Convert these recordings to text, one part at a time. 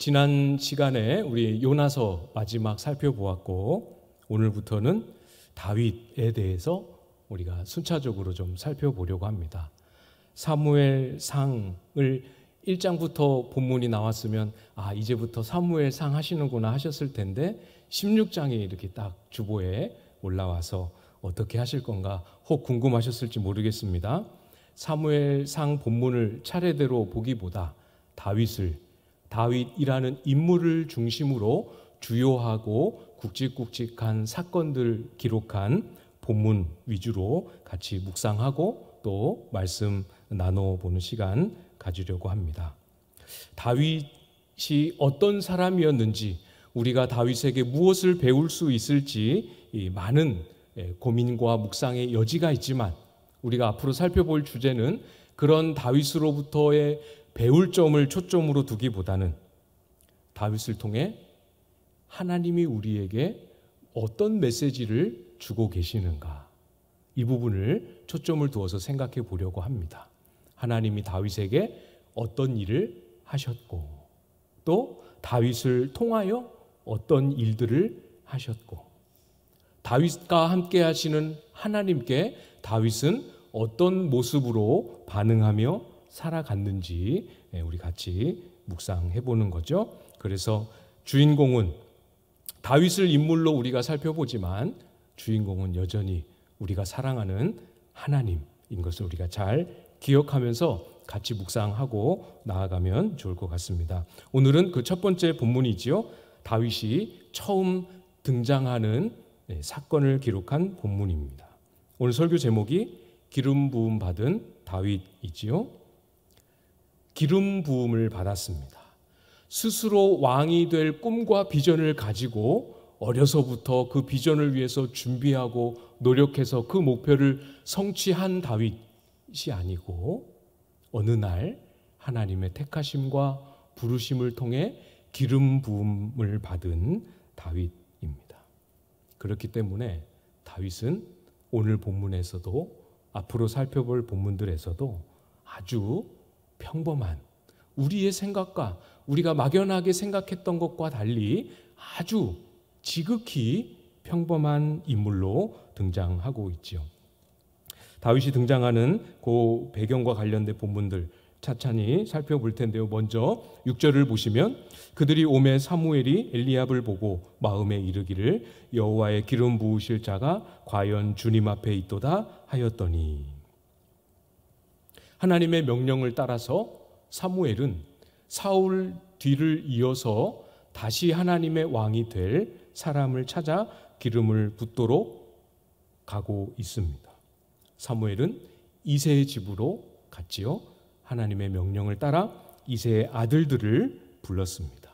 지난 시간에 우리 요나서 마지막 살펴보았고, 오늘부터는 다윗에 대해서 우리가 순차적으로 좀 살펴보려고 합니다. 사무엘상을 1장부터 본문이 나왔으면 이제부터 사무엘상 하시는구나 하셨을 텐데 16장이 이렇게 딱 주보에 올라와서 어떻게 하실 건가 혹 궁금하셨을지 모르겠습니다. 사무엘상 본문을 차례대로 보기보다 다윗이라는 인물을 중심으로 주요하고 굵직굵직한 사건들 기록한 본문 위주로 같이 묵상하고 또 말씀 나눠보는 시간 가지려고 합니다. 다윗이 어떤 사람이었는지, 우리가 다윗에게 무엇을 배울 수 있을지 많은 고민과 묵상의 여지가 있지만, 우리가 앞으로 살펴볼 주제는 그런 다윗으로부터의 배울 점을 초점으로 두기보다는 다윗을 통해 하나님이 우리에게 어떤 메시지를 주고 계시는가, 이 부분을 초점을 두어서 생각해 보려고 합니다. 하나님이 다윗에게 어떤 일을 하셨고, 또 다윗을 통하여 어떤 일들을 하셨고, 다윗과 함께 하시는 하나님께 다윗은 어떤 모습으로 반응하며 살아갔는지 우리 같이 묵상해 보는 거죠. 그래서 주인공은 다윗을 인물로 우리가 살펴보지만 주인공은 여전히 우리가 사랑하는 하나님인 것을 우리가 잘 기억하면서 같이 묵상하고 나아가면 좋을 것 같습니다. 오늘은 그 첫 번째 본문이지요. 다윗이 처음 등장하는 사건을 기록한 본문입니다. 오늘 설교 제목이 기름 부음 받은 다윗이지요. 기름 부음을 받았습니다. 스스로 왕이 될 꿈과 비전을 가지고 어려서부터 그 비전을 위해서 준비하고 노력해서 그 목표를 성취한 다윗이 아니고, 어느 날 하나님의 택하심과 부르심을 통해 기름 부음을 받은 다윗입니다. 그렇기 때문에 다윗은 오늘 본문에서도 앞으로 살펴볼 본문들에서도 아주 평범한, 우리의 생각과 우리가 막연하게 생각했던 것과 달리 아주 지극히 평범한 인물로 등장하고 있지요. 다윗이 등장하는 그 배경과 관련된 본문들 차차히 살펴볼 텐데요. 먼저 6절을 보시면, 그들이 오매 사무엘이 엘리압을 보고 마음에 이르기를 여호와의 기름 부으실 자가 과연 주님 앞에 있도다 하였더니, 하나님의 명령을 따라서 사무엘은 사울 뒤를 이어서 다시 하나님의 왕이 될 사람을 찾아 기름을 붓도록 가고 있습니다. 사무엘은 이새의 집으로 갔지요. 하나님의 명령을 따라 이새의 아들들을 불렀습니다.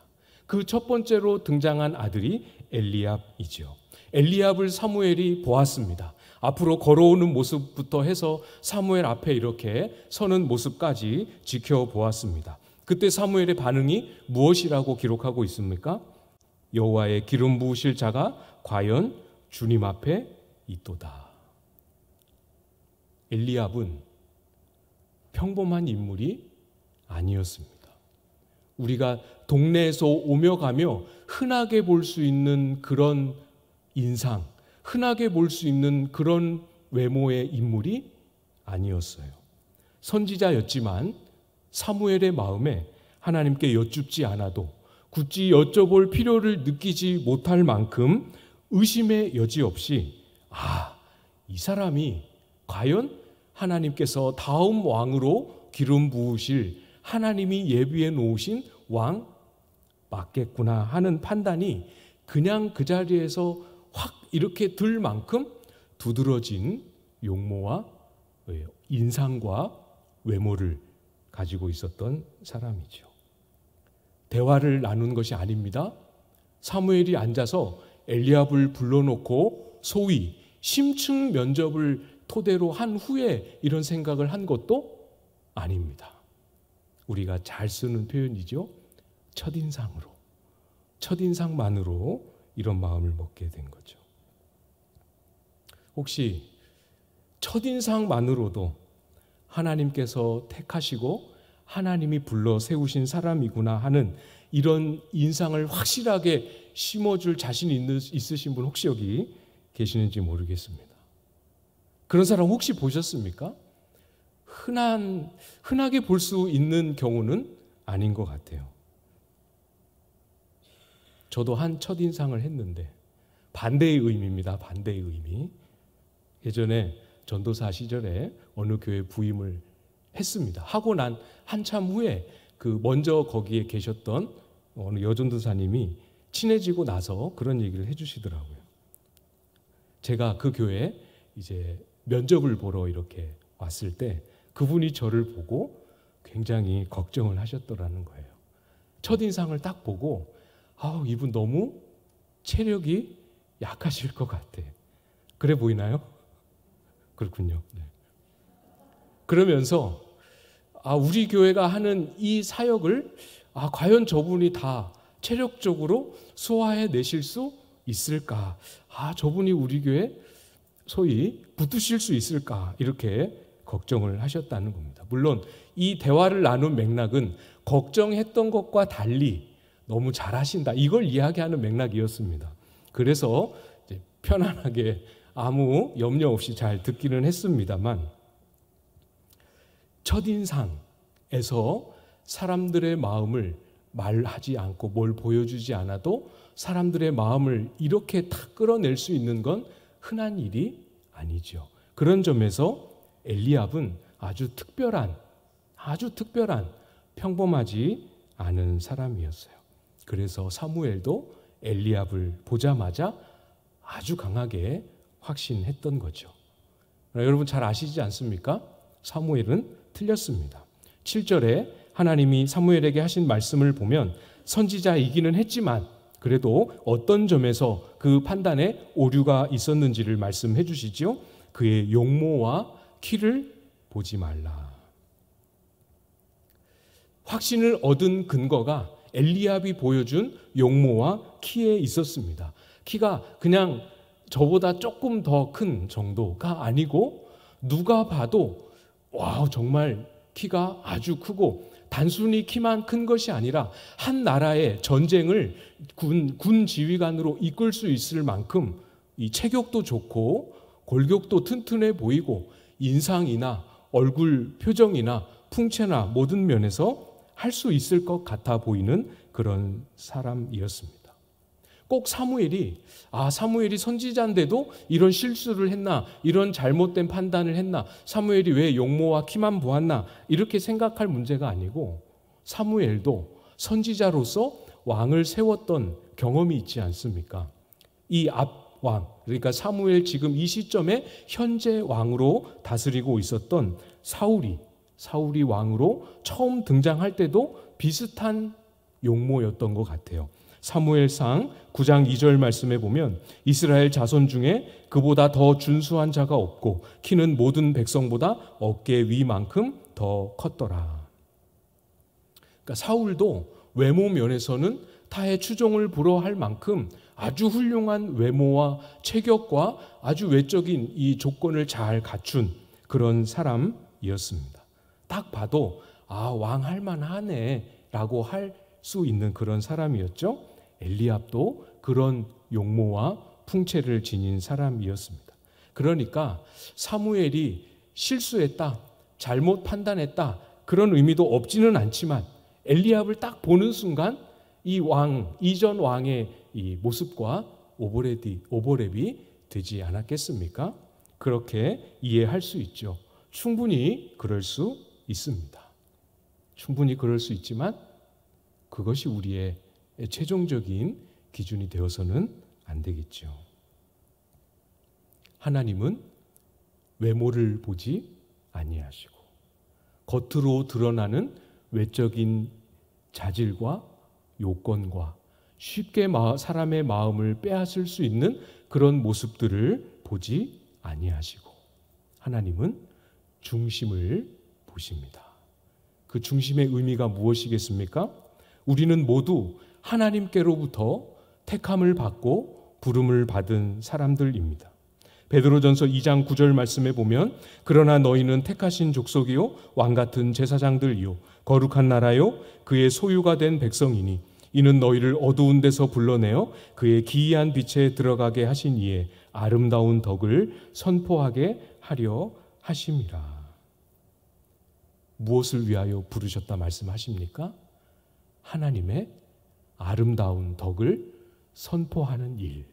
그 첫 번째로 등장한 아들이 엘리압이지요. 엘리압을 사무엘이 보았습니다. 앞으로 걸어오는 모습부터 해서 사무엘 앞에 이렇게 서는 모습까지 지켜보았습니다. 그때 사무엘의 반응이 무엇이라고 기록하고 있습니까? 여호와의 기름 부으실 자가 과연 주님 앞에 있도다. 엘리압은 평범한 인물이 아니었습니다. 우리가 동네에서 오며 가며 흔하게 볼 수 있는 그런 인상, 흔하게 볼 수 있는 그런 외모의 인물이 아니었어요. 선지자였지만 사무엘의 마음에 하나님께 여쭙지 않아도 굳이 여쭤볼 필요를 느끼지 못할 만큼 의심의 여지 없이 이 사람이 과연 하나님께서 다음 왕으로 기름 부으실, 하나님이 예비해 놓으신 왕 맞겠구나 하는 판단이 그냥 그 자리에서 확 이렇게 들 만큼 두드러진 용모와 인상과 외모를 가지고 있었던 사람이죠. 대화를 나눈 것이 아닙니다. 사무엘이 앉아서 엘리압을 불러놓고 소위 심층 면접을 토대로 한 후에 이런 생각을 한 것도 아닙니다. 우리가 잘 쓰는 표현이죠. 첫인상만으로 이런 마음을 먹게 된 거죠. 혹시 첫인상만으로도 하나님께서 택하시고 하나님이 불러 세우신 사람이구나 하는 이런 인상을 확실하게 심어줄 자신이 있으신 분 혹시 여기 계시는지 모르겠습니다. 그런 사람 혹시 보셨습니까? 흔하게 볼 수 있는 경우는 아닌 것 같아요. 저도 한 첫인상을 했는데 반대의 의미입니다. 반대의 의미. 예전에 전도사 시절에 어느 교회 부임을 했습니다. 하고 난 한참 후에 그 먼저 거기에 계셨던 어느 여전도사님이 친해지고 나서 그런 얘기를 해주시더라고요. 제가 그 교회에 이제 면접을 보러 이렇게 왔을 때 그분이 저를 보고 굉장히 걱정을 하셨더라는 거예요. 첫인상을 딱 보고 이분 너무 체력이 약하실 것 같아. 그래 보이나요? 그렇군요. 네. 그러면서 우리 교회가 하는 이 사역을 과연 저분이 다 체력적으로 소화해 내실 수 있을까? 저분이 우리 교회 소위 붙으실 수 있을까? 이렇게 걱정을 하셨다는 겁니다. 물론 이 대화를 나눈 맥락은 걱정했던 것과 달리 너무 잘하신다, 이걸 이야기하는 맥락이었습니다. 그래서 이제 편안하게 아무 염려 없이 잘 듣기는 했습니다만, 첫인상에서 사람들의 마음을 말하지 않고 뭘 보여주지 않아도 사람들의 마음을 이렇게 다 끌어낼 수 있는 건 흔한 일이 아니죠. 그런 점에서 엘리압은 아주 특별한 평범하지 않은 사람이었어요. 그래서 사무엘도 엘리압을 보자마자 아주 강하게 확신했던 거죠. 여러분 잘 아시지 않습니까? 사무엘은 틀렸습니다. 7절에 하나님이 사무엘에게 하신 말씀을 보면 선지자이기는 했지만 그래도 어떤 점에서 그 판단에 오류가 있었는지를 말씀해 주시죠. 그의 용모와 키를 보지 말라. 확신을 얻은 근거가 엘리압이 보여준 용모와 키에 있었습니다. 키가 그냥 저보다 조금 더 큰 정도가 아니고 누가 봐도 정말 키가 아주 크고 단순히 키만 큰 것이 아니라 한 나라의 전쟁을 군 지휘관으로 이끌 수 있을 만큼 이 체격도 좋고 골격도 튼튼해 보이고 인상이나 얼굴 표정이나 풍채나 모든 면에서 할 수 있을 것 같아 보이는 그런 사람이었습니다. 꼭 사무엘이 선지자인데도 이런 실수를 했나, 이런 잘못된 판단을 했나, 사무엘이 왜 용모와 키만 보았나 이렇게 생각할 문제가 아니고, 사무엘도 선지자로서 왕을 세웠던 경험이 있지 않습니까? 이 앞왕, 그러니까 사무엘 지금 이 시점에 현재 왕으로 다스리고 있었던 사울이 왕으로 처음 등장할 때도 비슷한 용모였던 것 같아요. 사무엘상 9장 2절 말씀에 보면 이스라엘 자손 중에 그보다 더 준수한 자가 없고 키는 모든 백성보다 어깨 위만큼 더 컸더라. 그러니까 사울도 외모 면에서는 타의 추종을 불허할 만큼 아주 훌륭한 외모와 체격과 아주 외적인 이 조건을 잘 갖춘 그런 사람이었습니다. 딱 봐도 왕 할만하네 라고 할 수 있는 그런 사람이었죠. 엘리압도 그런 용모와 풍채를 지닌 사람이었습니다. 그러니까 사무엘이 실수했다, 잘못 판단했다 그런 의미도 없지는 않지만 엘리압을 딱 보는 순간 이전 왕의 이 모습과 오버랩이 되지 않았겠습니까? 그렇게 이해할 수 있죠. 충분히 그럴 수 있습니다. 충분히 그럴 수 있지만 그것이 우리의 최종적인 기준이 되어서는 안 되겠죠. 하나님은 외모를 보지 아니하시고 겉으로 드러나는 외적인 자질과 요건과 쉽게 사람의 마음을 빼앗을 수 있는 그런 모습들을 보지 아니하시고 하나님은 중심을 보십니다. 그 중심의 의미가 무엇이겠습니까? 우리는 모두 하나님께로부터 택함을 받고 부름을 받은 사람들입니다. 베드로전서 2장 9절 말씀에 보면 그러나 너희는 택하신 족속이요 왕같은 제사장들이요 거룩한 나라요 그의 소유가 된 백성이니 이는 너희를 어두운 데서 불러내어 그의 기이한 빛에 들어가게 하신 이의 아름다운 덕을 선포하게 하려 하심이라. 무엇을 위하여 부르셨다 말씀하십니까? 하나님의 아름다운 덕을 선포하는 일.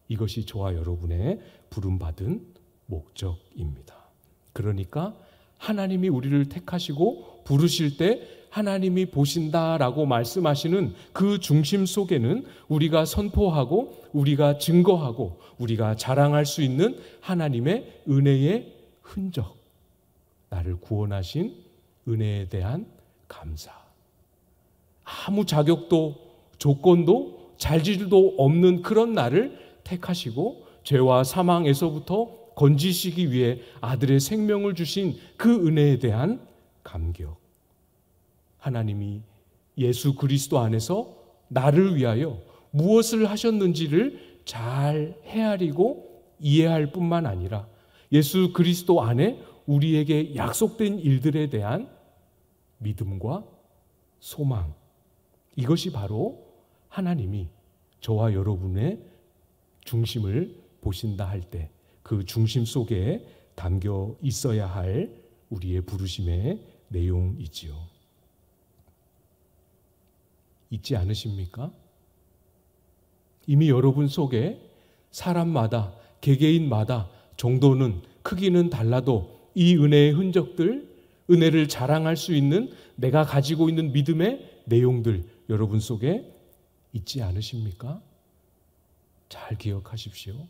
이것이 저와 여러분의 부름받은 목적입니다. 그러니까 하나님이 우리를 택하시고 부르실 때 하나님이 보신다라고 말씀하시는 그 중심 속에는 우리가 선포하고 우리가 증거하고 우리가 자랑할 수 있는 하나님의 은혜의 흔적, 나를 구원하신 은혜에 대한 감사. 아무 자격도 조건도 잘질도 없는 그런 나를 택하시고 죄와 사망에서부터 건지시기 위해 아들의 생명을 주신 그 은혜에 대한 감격. 하나님이 예수 그리스도 안에서 나를 위하여 무엇을 하셨는지를 잘 헤아리고 이해할 뿐만 아니라 예수 그리스도 안에 우리에게 약속된 일들에 대한 믿음과 소망. 이것이 바로 하나님이 저와 여러분의 중심을 보신다 할 때 그 중심 속에 담겨 있어야 할 우리의 부르심의 내용이지요. 있지 않으십니까? 이미 여러분 속에 사람마다 개개인마다 정도는 크기는 달라도 이 은혜의 흔적들, 은혜를 자랑할 수 있는 내가 가지고 있는 믿음의 내용들 여러분 속에 있지 않으십니까? 잘 기억하십시오.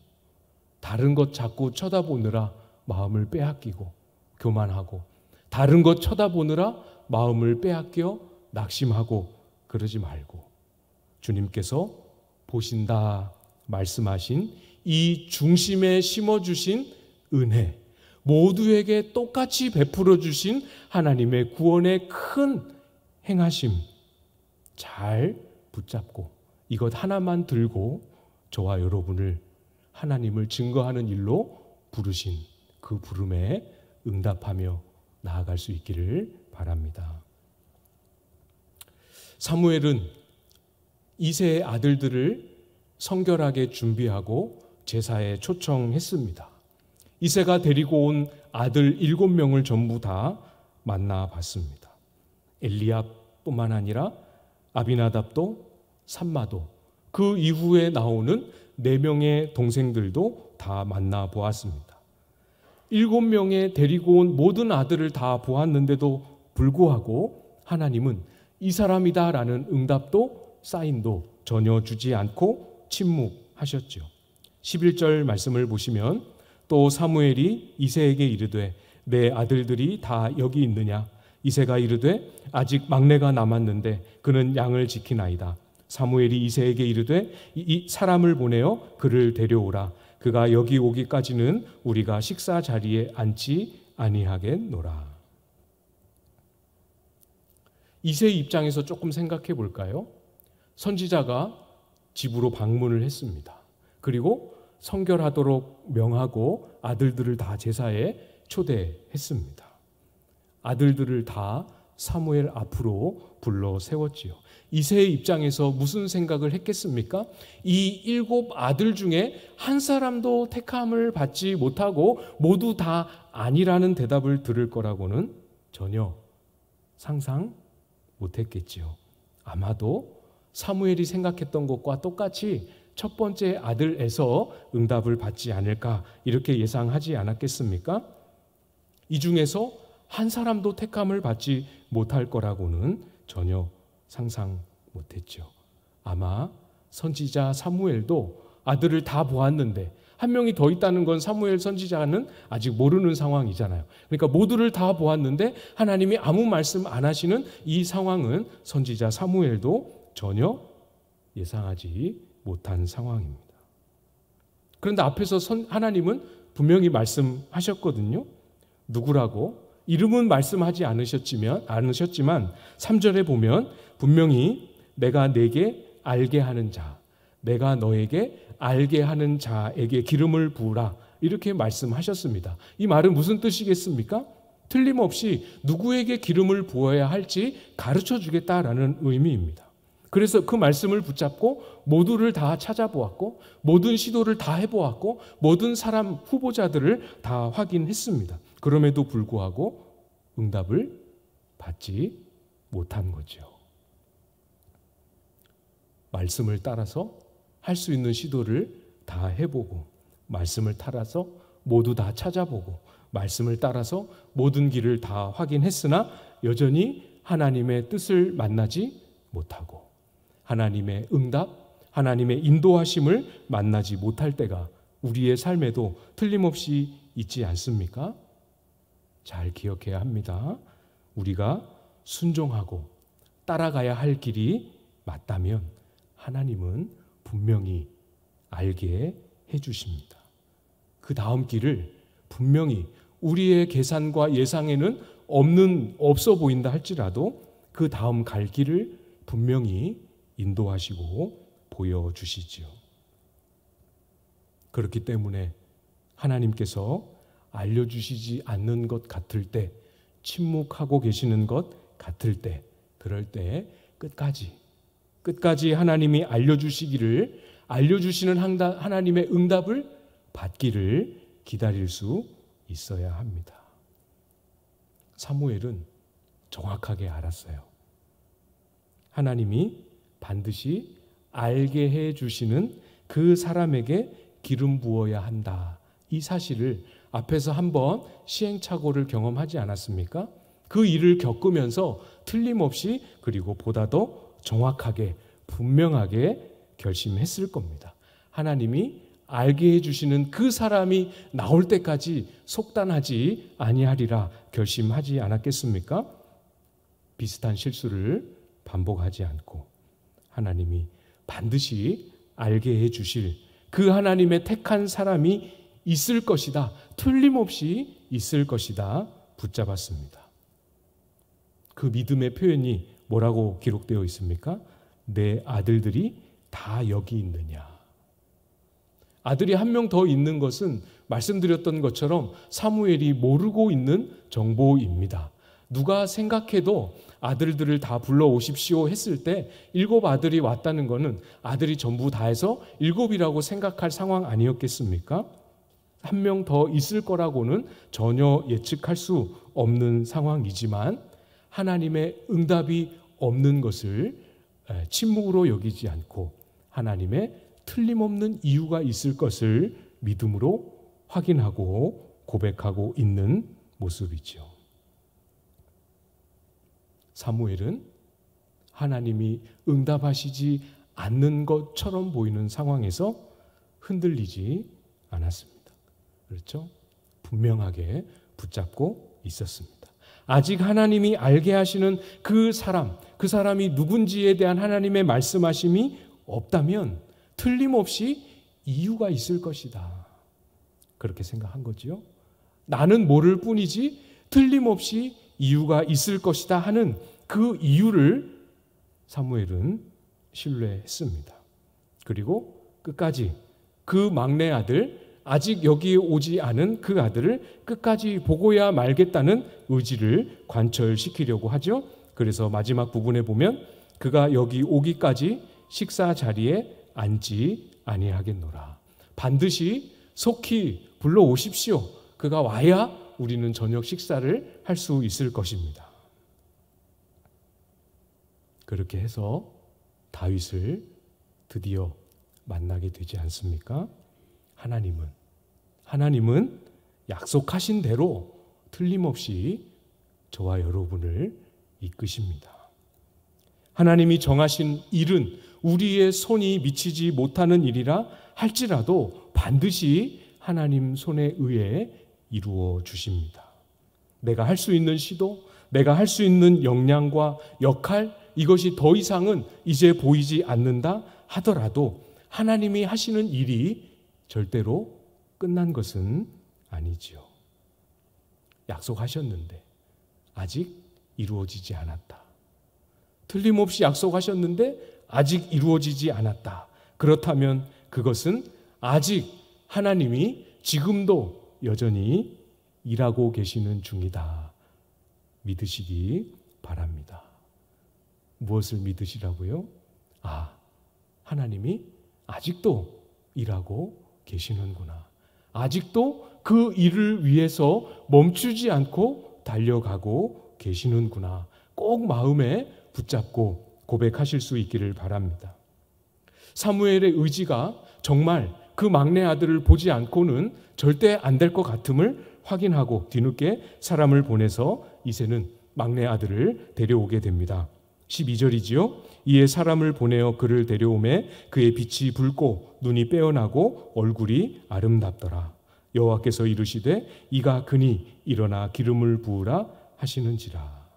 다른 것 자꾸 쳐다보느라 마음을 빼앗기고 교만하고 다른 것 쳐다보느라 마음을 빼앗겨 낙심하고 그러지 말고 주님께서 보신다 말씀하신 이 중심에 심어주신 은혜, 모두에게 똑같이 베풀어 주신 하나님의 구원의 큰 행하심 잘 붙잡고 이것 하나만 들고 저와 여러분을 하나님을 증거하는 일로 부르신 그 부름에 응답하며 나아갈 수 있기를 바랍니다. 사무엘은 이새의 아들들을 성결하게 준비하고 제사에 초청했습니다. 이새가 데리고 온 아들 7명을 전부 다 만나봤습니다. 엘리압뿐만 아니라 아비나답도 삼마도 그 이후에 나오는 4명의 동생들도 다 만나보았습니다. 7명의 데리고 온 모든 아들을 다 보았는데도 불구하고 하나님은 이 사람이다라는 응답도 사인도 전혀 주지 않고 침묵하셨죠. 11절 말씀을 보시면 또 사무엘이 이새에게 이르되 내 아들들이 다 여기 있느냐? 이새가 이르되 아직 막내가 남았는데 그는 양을 지키나이다. 사무엘이 이새에게 이르되 이 사람을 보내어 그를 데려오라. 그가 여기 오기까지는 우리가 식사 자리에 앉지 아니하겠노라. 이새의 입장에서 조금 생각해 볼까요? 선지자가 집으로 방문을 했습니다. 그리고 성결하도록 명하고 아들들을 다 제사에 초대했습니다. 아들들을 다 사무엘 앞으로 불러 세웠지요. 이새의 입장에서 무슨 생각을 했겠습니까? 이 7 아들 중에 한 사람도 택함을 받지 못하고 모두 다 아니라는 대답을 들을 거라고는 전혀 상상 못했겠지요. 아마도 사무엘이 생각했던 것과 똑같이 첫 번째 아들에서 응답을 받지 않을까 이렇게 예상하지 않았겠습니까? 이 중에서 한 사람도 택함을 받지 못할 거라고는 전혀 상상 못했죠. 아마 선지자 사무엘도 아들을 다 보았는데 한 명이 더 있다는 건 사무엘 선지자는 아직 모르는 상황이잖아요. 그러니까 모두를 다 보았는데 하나님이 아무 말씀 안 하시는 이 상황은 선지자 사무엘도 전혀 예상하지 못한 상황입니다. 그런데 앞에서 하나님은 분명히 말씀하셨거든요. 누구라고? 이름은 말씀하지 않으셨지만 3절에 보면 분명히 내가 내게 알게 하는 자, 내가 너에게 알게 하는 자에게 기름을 부으라 이렇게 말씀하셨습니다. 이 말은 무슨 뜻이겠습니까? 틀림없이 누구에게 기름을 부어야 할지 가르쳐 주겠다라는 의미입니다. 그래서 그 말씀을 붙잡고 모두를 다 찾아보았고 모든 시도를 다 해보았고 모든 사람 후보자들을 다 확인했습니다. 그럼에도 불구하고 응답을 받지 못한 거죠. 말씀을 따라서 할 수 있는 시도를 다 해보고 말씀을 따라서 모두 다 찾아보고 말씀을 따라서 모든 길을 다 확인했으나 여전히 하나님의 뜻을 만나지 못하고 하나님의 응답, 하나님의 인도하심을 만나지 못할 때가 우리의 삶에도 틀림없이 있지 않습니까? 잘 기억해야 합니다. 우리가 순종하고 따라가야 할 길이 맞다면 하나님은 분명히 알게 해주십니다. 그 다음 길을 분명히 우리의 계산과 예상에는 없어 보인다 할지라도 그 다음 갈 길을 분명히 인도하시고 보여주시지요. 그렇기 때문에 하나님께서 알려주시지 않는 것 같을 때, 침묵하고 계시는 것 같을 때, 그럴 때 끝까지 하나님이 알려주시는 하나님의 응답을 받기를 기다릴 수 있어야 합니다. 사무엘은 정확하게 알았어요. 하나님이 반드시 알게 해주시는 그 사람에게 기름 부어야 한다. 이 사실을 앞에서 한번 시행착오를 경험하지 않았습니까? 그 일을 겪으면서 틀림없이 그리고 보다 더 정확하게 분명하게 결심했을 겁니다. 하나님이 알게 해주시는 그 사람이 나올 때까지 속단하지 아니하리라 결심하지 않았겠습니까? 비슷한 실수를 반복하지 않고 하나님이 반드시 알게 해주실 그 하나님의 택한 사람이 있을 것이다. 틀림없이 있을 것이다. 붙잡았습니다. 그 믿음의 표현이 뭐라고 기록되어 있습니까? 내 아들들이 다 여기 있느냐. 아들이 한 명 더 있는 것은 말씀드렸던 것처럼 사무엘이 모르고 있는 정보입니다. 누가 생각해도 아들들을 다 불러오십시오 했을 때 7 아들이 왔다는 것은 아들이 전부 다 해서 7이라고 생각할 상황 아니었겠습니까? 한 명 더 있을 거라고는 전혀 예측할 수 없는 상황이지만 하나님의 응답이 없는 것을 침묵으로 여기지 않고 하나님의 틀림없는 이유가 있을 것을 믿음으로 확인하고 고백하고 있는 모습이죠. 사무엘은 하나님이 응답하시지 않는 것처럼 보이는 상황에서 흔들리지 않았습니다. 그렇죠? 분명하게 붙잡고 있었습니다. 아직 하나님이 알게 하시는 그 사람이 누군지에 대한 하나님의 말씀하심이 없다면 틀림없이 이유가 있을 것이다. 그렇게 생각한 거지요. 나는 모를 뿐이지 틀림없이 이유가 있을 것이다 하는 그 이유를 사무엘은 신뢰했습니다. 그리고 끝까지 그 막내 아들, 아직 여기에 오지 않은 그 아들을 끝까지 보고야 말겠다는 의지를 관철시키려고 하죠. 그래서 마지막 부분에 보면 그가 여기 오기까지 식사 자리에 앉지 아니하겠노라. 반드시 속히 불러오십시오. 그가 와야 우리는 저녁 식사를 할 수 있을 것입니다. 그렇게 해서 다윗을 드디어 만나게 되지 않습니까? 하나님은 약속하신 대로 틀림없이 저와 여러분을 이끄십니다. 하나님이 정하신 일은 우리의 손이 미치지 못하는 일이라 할지라도 반드시 하나님 손에 의해 이루어 주십니다. 내가 할 수 있는 시도, 내가 할 수 있는 역량과 역할, 이것이 더 이상은 이제 보이지 않는다 하더라도 하나님이 하시는 일이 절대로 끝난 것은 아니지요. 약속하셨는데 아직 이루어지지 않았다. 틀림없이 약속하셨는데 아직 이루어지지 않았다. 그렇다면 그것은 아직 하나님이 지금도 여전히 일하고 계시는 중이다 믿으시기 바랍니다. 무엇을 믿으시라고요? 하나님이 아직도 일하고 계시는구나. 아직도 그 일을 위해서 멈추지 않고 달려가고 계시는구나. 꼭 마음에 붙잡고 고백하실 수 있기를 바랍니다. 사무엘의 의지가 정말 그 막내 아들을 보지 않고는 절대 안 될 것 같음을 확인하고 뒤늦게 사람을 보내서 이새는 막내 아들을 데려오게 됩니다. 12절이지요. 이에 사람을 보내어 그를 데려오매 그의 빛이 붉고 눈이 빼어나고 얼굴이 아름답더라. 여호와께서 이르시되 이가 그니 일어나 기름을 부으라 하시는지라.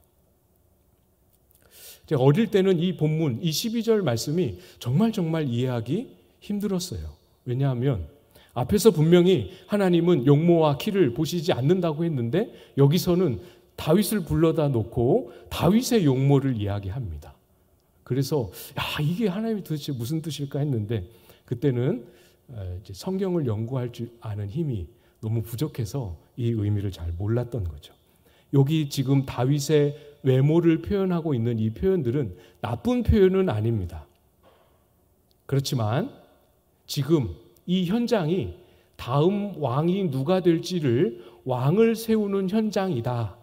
제가 어릴 때는 이 본문, 이 12절 말씀이 정말 이해하기 힘들었어요. 왜냐하면 앞에서 분명히 하나님은 용모와 키를 보시지 않는다고 했는데 여기서는 다윗을 불러다 놓고 다윗의 용모를 이야기합니다. 그래서 이게 하나님이 도대체 무슨 뜻일까 했는데 그때는 이제 성경을 연구할 줄 아는 힘이 너무 부족해서 이 의미를 잘 몰랐던 거죠. 여기 지금 다윗의 외모를 표현하고 있는 이 표현들은 나쁜 표현은 아닙니다. 그렇지만 지금 이 현장이 다음 왕이 누가 될지를 왕을 세우는 현장이다.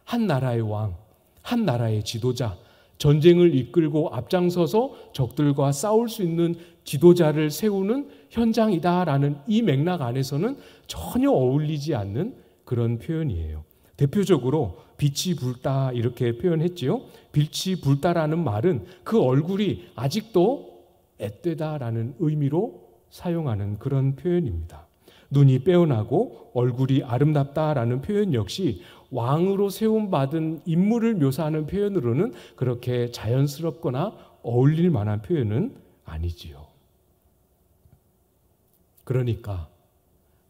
한 나라의 왕, 한 나라의 지도자, 전쟁을 이끌고 앞장서서 적들과 싸울 수 있는 지도자를 세우는 현장이다라는 이 맥락 안에서는 전혀 어울리지 않는 그런 표현이에요. 대표적으로 빛이 붉다 이렇게 표현했지요. 빛이 붉다라는 말은 그 얼굴이 아직도 앳되다라는 의미로 사용하는 그런 표현입니다. 눈이 빼어나고 얼굴이 아름답다라는 표현 역시 왕으로 세움받은 인물을 묘사하는 표현으로는 그렇게 자연스럽거나 어울릴 만한 표현은 아니지요. 그러니까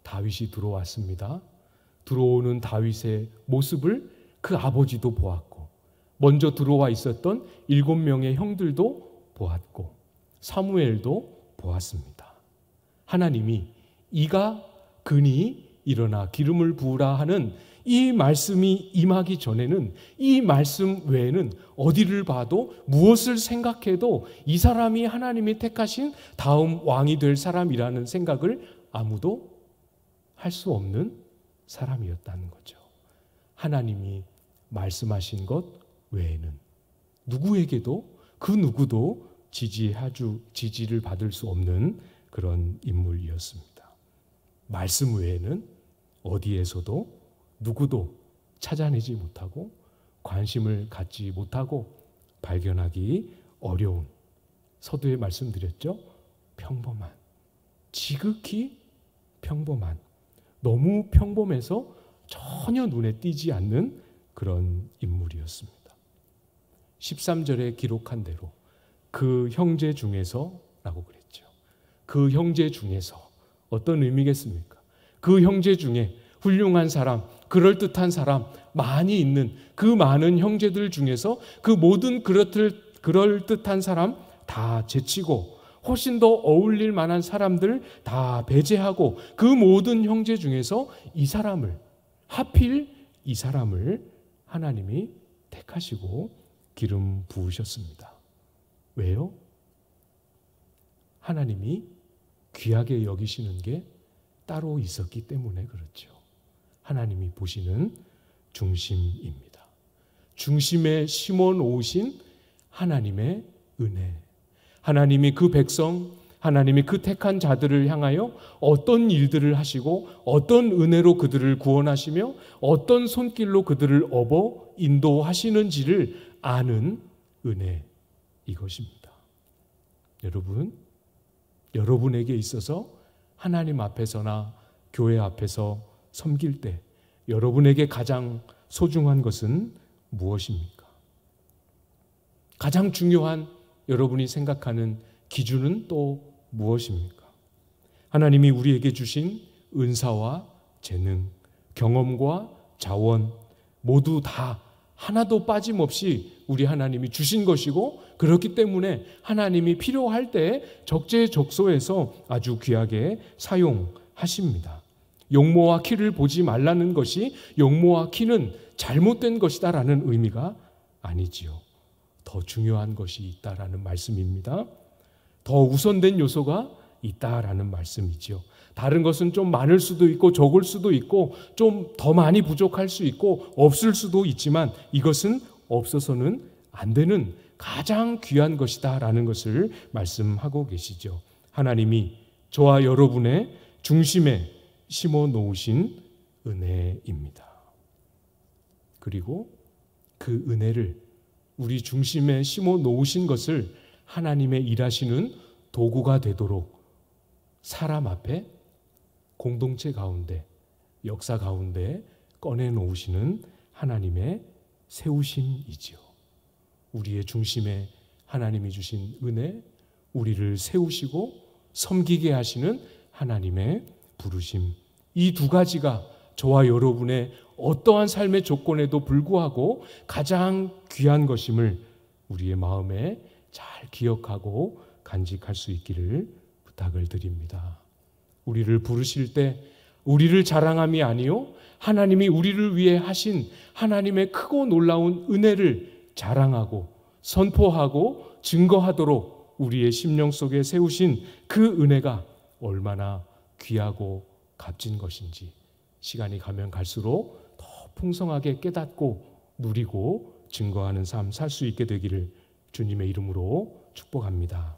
다윗이 들어왔습니다. 들어오는 다윗의 모습을 그 아버지도 보았고 먼저 들어와 있었던 7명의 형들도 보았고 사무엘도 보았습니다. 하나님이 이가 그니 일어나 기름을 부으라 하는 이 말씀이 임하기 전에는 이 말씀 외에는 어디를 봐도 무엇을 생각해도 이 사람이 하나님이 택하신 다음 왕이 될 사람이라는 생각을 아무도 할 수 없는 사람이었다는 거죠. 하나님이 말씀하신 것 외에는 누구에게도 그 누구도 지지를 받을 수 없는 그런 인물이었습니다. 말씀 외에는 어디에서도 누구도 찾아내지 못하고 관심을 갖지 못하고 발견하기 어려운, 서두에 말씀드렸죠. 평범한, 지극히 평범한, 너무 평범해서 전혀 눈에 띄지 않는 그런 인물이었습니다. 13절에 기록한 대로 그 형제 중에서 라고 그랬죠. 그 형제 중에서 어떤 의미겠습니까? 그 형제 중에 훌륭한 사람, 그럴듯한 사람 많이 있는 그 많은 형제들 중에서 그 모든 그럴듯한 사람 다 제치고 훨씬 더 어울릴 만한 사람들 다 배제하고 그 모든 형제 중에서 이 사람을, 하필 이 사람을 하나님이 택하시고 기름 부으셨습니다. 왜요? 하나님이 귀하게 여기시는 게 따로 있었기 때문에 그렇죠. 하나님이 보시는 중심입니다. 중심에 심어 놓으신 하나님의 은혜. 하나님이 그 백성, 하나님이 그 택한 자들을 향하여 어떤 일들을 하시고 어떤 은혜로 그들을 구원하시며 어떤 손길로 그들을 업어 인도하시는지를 아는 은혜, 이것입니다. 여러분, 여러분에게 있어서 하나님 앞에서나 교회 앞에서 섬길 때 여러분에게 가장 소중한 것은 무엇입니까? 가장 중요한 여러분이 생각하는 기준은 또 무엇입니까? 하나님이 우리에게 주신 은사와 재능, 경험과 자원 모두 다 하나도 빠짐없이 우리 하나님이 주신 것이고 그렇기 때문에 하나님이 필요할 때 적재적소에서 아주 귀하게 사용하십니다. 용모와 키를 보지 말라는 것이 용모와 키는 잘못된 것이다라는 의미가 아니지요. 더 중요한 것이 있다라는 말씀입니다. 더 우선된 요소가 있다라는 말씀이지요. 다른 것은 좀 많을 수도 있고 적을 수도 있고 좀 더 많이 부족할 수 있고 없을 수도 있지만 이것은 없어서는 안 되는 가장 귀한 것이다라는 것을 말씀하고 계시죠. 하나님이 저와 여러분의 중심에 심어 놓으신 은혜입니다. 그리고 그 은혜를 우리 중심에 심어 놓으신 것을 하나님의 일하시는 도구가 되도록 사람 앞에, 공동체 가운데, 역사 가운데 꺼내 놓으시는 하나님의 세우심이지요. 우리의 중심에 하나님이 주신 은혜, 우리를 세우시고 섬기게 하시는 하나님의 부르심, 이 두 가지가 저와 여러분의 어떠한 삶의 조건에도 불구하고 가장 귀한 것임을 우리의 마음에 잘 기억하고 간직할 수 있기를 부탁을 드립니다. 우리를 부르실 때 우리를 자랑함이 아니요 하나님이 우리를 위해 하신 하나님의 크고 놀라운 은혜를 자랑하고 선포하고 증거하도록 우리의 심령 속에 세우신 그 은혜가 얼마나 귀하고 값진 것인지 시간이 가면 갈수록 더 풍성하게 깨닫고 누리고 증거하는 삶 살 수 있게 되기를 주님의 이름으로 축복합니다.